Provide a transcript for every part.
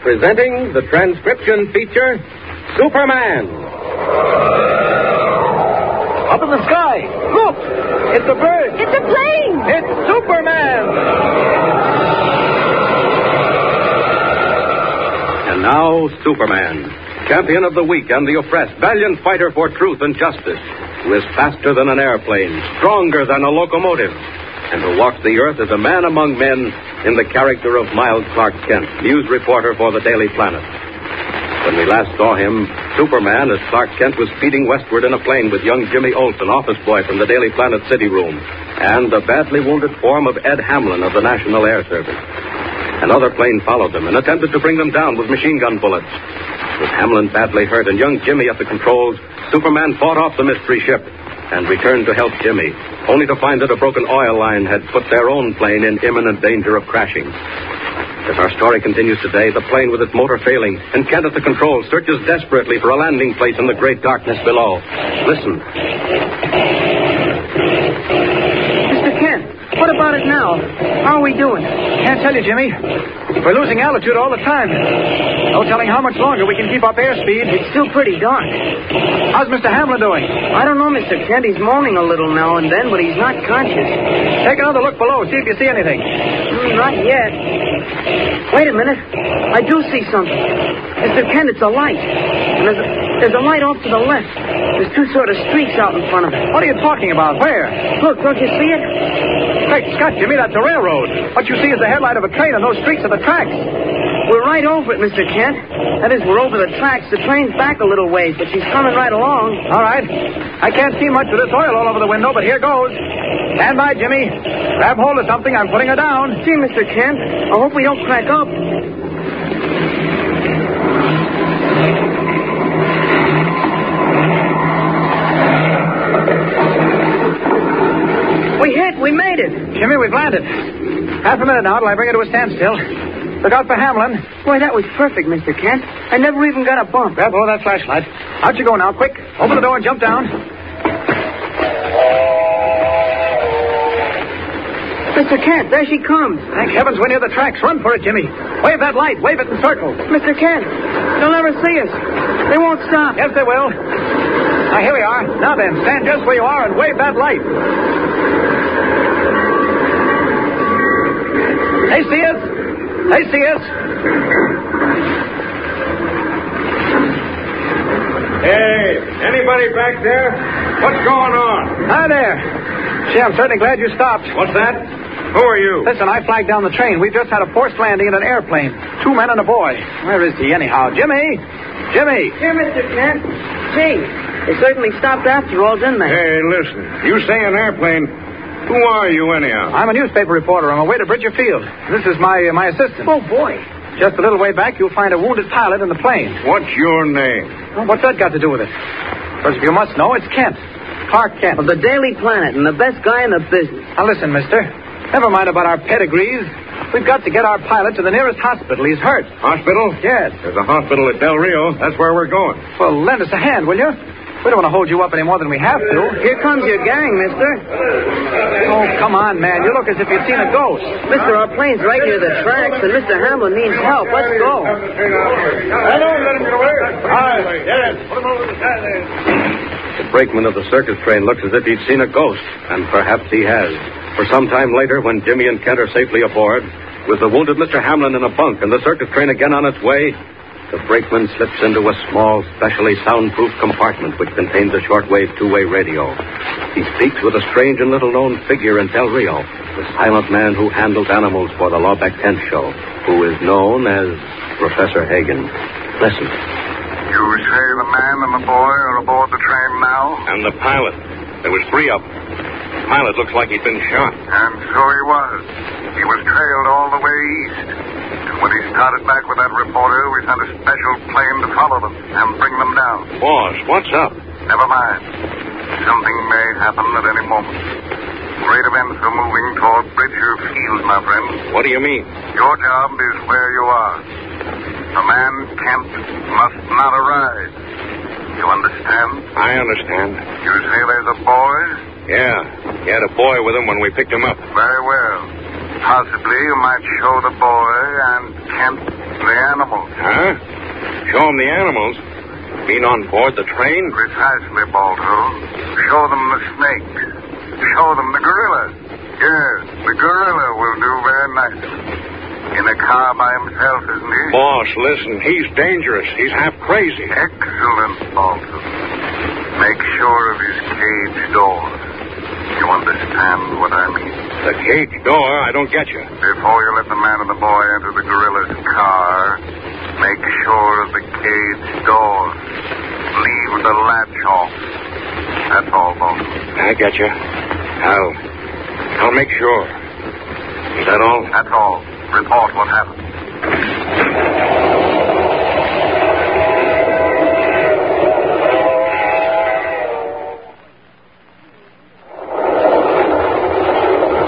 presenting the transcription feature, Superman. Up in the sky. Look! It's a bird. It's a plane. It's Superman. And now, Superman, champion of the weak and the oppressed, valiant fighter for truth and justice, who is faster than an airplane, stronger than a locomotive, and who walks the earth as a man among men in the character of Miles Clark Kent, news reporter for the Daily Planet. When we last saw him, Superman, as Clark Kent was speeding westward in a plane with young Jimmy Olsen, office boy from the Daily Planet city room, and the badly wounded form of Ed Hamlin of the National Air Service. Another plane followed them and attempted to bring them down with machine gun bullets. With Hamlin badly hurt and young Jimmy at the controls, Superman fought off the mystery ship and returned to help Jimmy, only to find that a broken oil line had put their own plane in imminent danger of crashing. As our story continues today, the plane with its motor failing, and Kent at the controls searches desperately for a landing place in the great darkness below. Listen. Mr. Kent, what about it now? How are we doing? Can't tell you, Jimmy. We're losing altitude all the time. No telling how much longer we can keep up airspeed. It's still pretty dark. How's Mr. Hamlin doing? I don't know, Mr. Kent. He's moaning a little now and then, but he's not conscious. Take another look below. See if you see anything. Not yet. Wait a minute. I do see something. Mr. Kent, it's a light. And there's a light off to the left. There's two sort of streaks out in front of it. What are you talking about? Where? Look, don't you see it? Great Scott, Jimmy, that's a railroad. What you see is the headlight of a train, and those streaks are the tracks. We're right over it, Mr. Kent. That is, we're over the tracks. The train's back a little ways, but she's coming right along. All right. I can't see much of this oil all over the window, but here goes. Stand by, Jimmy. Grab hold of something. I'm putting her down. Gee, Mr. Kent, I hope we don't crack up. We hit. We made it. Jimmy, we've landed. Half a minute now till I bring her to a standstill. Look out for Hamlin. Boy, that was perfect, Mr. Kent. I never even got a bump. Grab hold of that flashlight. Out you go now, quick. Open the door and jump down. Mr. Kent, there she comes. Thank heavens we're near the tracks. Run for it, Jimmy. Wave that light. Wave it in circles. Mr. Kent, they'll never see us. They won't stop. Yes, they will. Now, here we are. Now then, stand just where you are and wave that light. They see us. They see us. Hey, anybody back there? What's going on? Hi there. Gee, I'm certainly glad you stopped. What's that? Who are you? Listen, I flagged down the train. We've just had a forced landing in an airplane. 2 men and a boy. Where is he, anyhow? Jimmy! Jimmy! Here, Mr. Kent. Gee, they certainly stopped after all, didn't they? Hey, listen. You say an airplane. Who are you, anyhow? I'm a newspaper reporter on my way to Bridger Field. This is my assistant. Oh, boy. Just a little way back, you'll find a wounded pilot in the plane. What's your name? Well, what's that got to do with it? Because if you must know, it's Kent. Clark Kent. Of the Daily Planet and the best guy in the business. Now, listen, mister. Never mind about our pedigrees. We've got to get our pilot to the nearest hospital. He's hurt. Hospital? Yes. There's a hospital at Del Rio. That's where we're going. Well, lend us a hand, will you? We don't want to hold you up any more than we have to. Here comes your gang, mister. Oh, come on, man. You look as if you'd seen a ghost. Mister, our plane's right near the tracks, and Mr. Hamlin needs help. Let's go. I don't let him get away. Yes. Put him over the side there. The brakeman of the circus train looks as if he'd seen a ghost, and perhaps he has. For some time later, when Jimmy and Kent are safely aboard, with the wounded Mr. Hamlin in a bunk and the circus train again on its way, the brakeman slips into a small, specially soundproof compartment which contains a shortwave two-way radio. He speaks with a strange and little-known figure in Del Rio, the silent man who handles animals for the Lawbeck Tent Show, who is known as Professor Hagen. Listen. You say the man and the boy are aboard the train now? And the pilot. There was 3 of them. The pilot looks like he'd been shot. And so he was. He was trailed all the way east. And when he started back with that reporter, we sent a special plane to follow them and bring them down. Boss, what's up? Never mind. Something may happen at any moment. Great events are moving toward Bridger Field, my friend. What do you mean? Your job is where you are. The man Kent must not arise. You understand? I understand. You say there's a boy? Yeah. He had a boy with him when we picked him up. Very well. Possibly you might show the boy and Kent the animals. Huh? Show them the animals? Mean on board the train? Precisely, Balto. Show them the snakes. Show them the gorillas. Yes, the gorilla will do very nicely. In a car by himself, isn't he? Boss, listen, he's dangerous. He's half crazy. Excellent, Balto. Make sure of his cage door. You understand what I mean? The cage door? I don't get you. Before you let the man and the boy enter the gorilla's car, make sure of the cage door. Leave the latch off. That's all, Balto. I get you. I'll make sure. Is that all? That's all. Report what happened.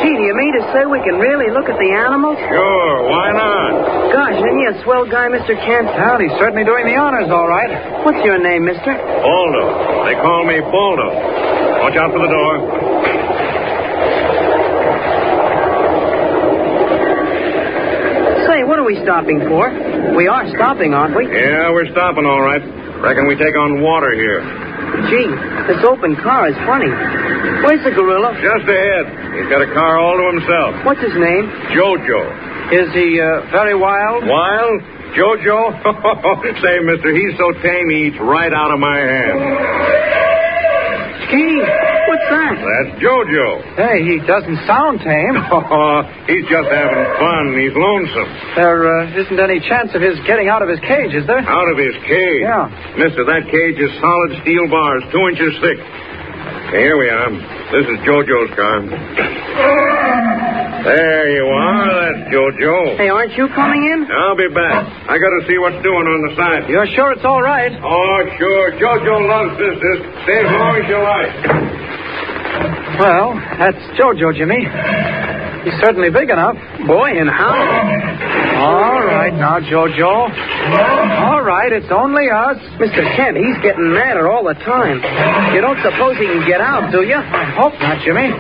Gee, do you mean to say we can really look at the animals? Sure, why not? Gosh, isn't he a swell guy, Mr. Kent? Well, he's certainly doing the honors, all right. What's your name, mister? Baldo. They call me Baldo. Watch out for the door. Say, what are we stopping for? We are stopping, aren't we? Yeah, we're stopping, all right. Reckon we take on water here. Gee, this open car is funny. Where's the gorilla? Just ahead. He's got a car all to himself. What's his name? Jojo. Is he very wild? Wild? Jojo? Say, mister, he's so tame he eats right out of my hand. Gee, what's that? That's Jojo. Hey, he doesn't sound tame. He's just having fun. He's lonesome. There isn't any chance of his getting out of his cage, is there? Out of his cage? Yeah. Mister, that cage is solid steel bars, 2 inches thick. Okay, here we are. This is Jojo's car. There you are. That's Jojo. Hey, aren't you coming in? I'll be back. I got to see what's doing on the side. You're sure it's all right? Oh, sure. Jojo loves business. Stay as long as you like. Well, that's Jojo, Jimmy. He's certainly big enough. Boy, and how? All right, now, Jojo. All right, it's only us. Mr. Kent, he's getting madder all the time. You don't suppose he can get out, do you? I hope not, Jimmy.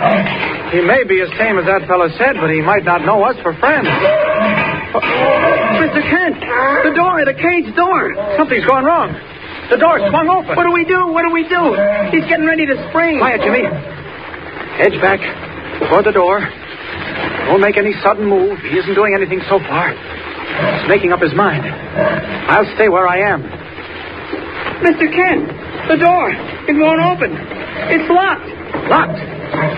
He may be as tame as that fellow said, but he might not know us for friends. Mr. Kent, the cage door. Something's gone wrong. The door swung open. What do we do? What do we do? He's getting ready to spring. Quiet, Jimmy. Edge back toward the door. Don't make any sudden move. He isn't doing anything so far. He's making up his mind. I'll stay where I am. Mr. Kent, the door. It won't open. It's locked. Locked.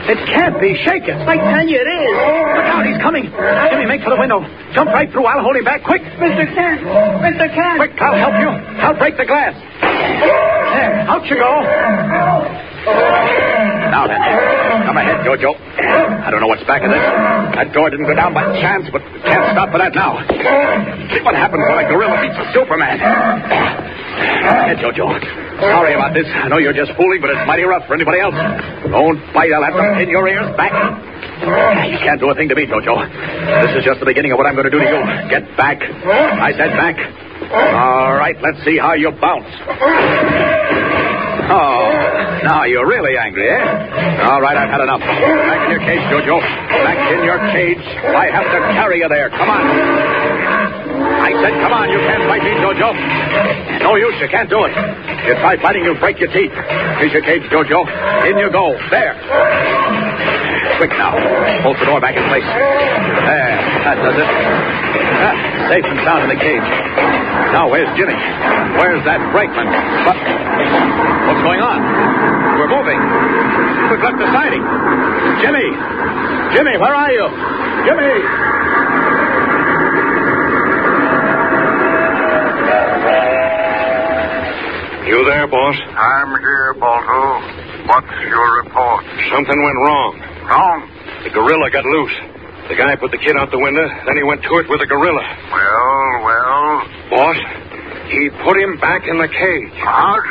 It can't be. Shake it. I tell you it is. Look out, he's coming. Jimmy, make for the window. Jump right through. I'll hold him back. Quick. Mr. Kent. Mr. Kent. Quick, I'll help you. I'll break the glass. There, out you go. Now then, come ahead, Jojo. I don't know what's back of this. That door didn't go down by chance, but we can't stop for that now. See what happens when a gorilla beats a Superman. Hey, Jojo. Sorry about this. I know you're just fooling, but it's mighty rough for anybody else. Don't bite. I'll have to pin your ears back. You can't do a thing to me, Jojo. This is just the beginning of what I'm going to do to you. Get back. I said back. All right, let's see how you bounce. Oh, now you're really angry, eh? All right, I've had enough. Back in your cage, Jojo. Back in your cage. I have to carry you there. Come on. I said, come on. You can't fight me, Jojo. No use. You can't do it. You try fighting, you'll break your teeth. Here's your cage, Jojo. In you go. There. Quick now. Bolt the door back in place. There. That does it. Safe and sound in the cage. Now, where's Jimmy? Where's that brakeman? What's going on? We're moving. We've left the siding. Jimmy! Jimmy, where are you? Jimmy! You there, boss? I'm here, Balto. What's your report? Something went wrong. Wrong? The gorilla got loose. The guy put the kid out the window, then he went to it with the gorilla. Well? Boss, he put him back in the cage. What?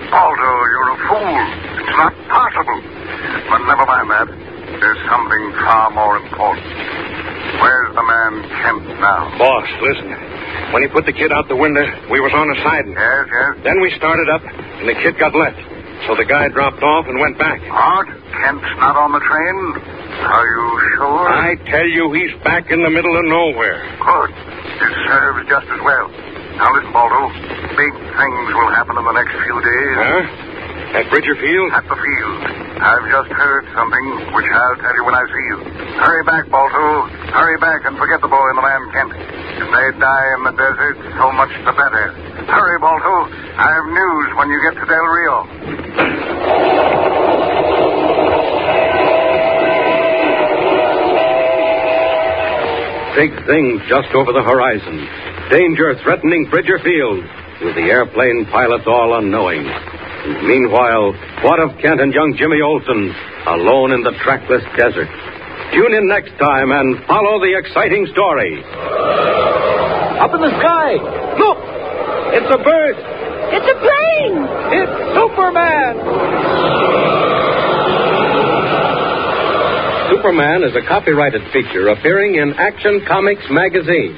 Balto, you're a fool. It's not possible. But never mind that. There's something far more important. Where's the man Kent now? Boss, listen. When he put the kid out the window, we was on the siding. Yes? Then we started up, and the kid got left. So the guy dropped off and went back. What? Kent's not on the train? Are you sure? I tell you, he's back in the middle of nowhere. Good. It serves just as well. Now listen, Baldo. Big things will happen in the next few days. Huh? At Bridger Field? At the field. I've just heard something which I'll tell you when I see you. Hurry back, Balto. Hurry back and forget the boy and the man Kent. If they die in the desert, so much the better. Hurry, Balto. I have news when you get to Del Rio. Big things just over the horizon. Danger threatening Bridger Field, with the airplane pilots all unknowing. And meanwhile, what of Kent and young Jimmy Olsen, alone in the trackless desert? Tune in next time and follow the exciting story. Up in the sky! Look! It's a bird! It's a plane! It's Superman! Superman is a copyrighted feature appearing in Action Comics magazine.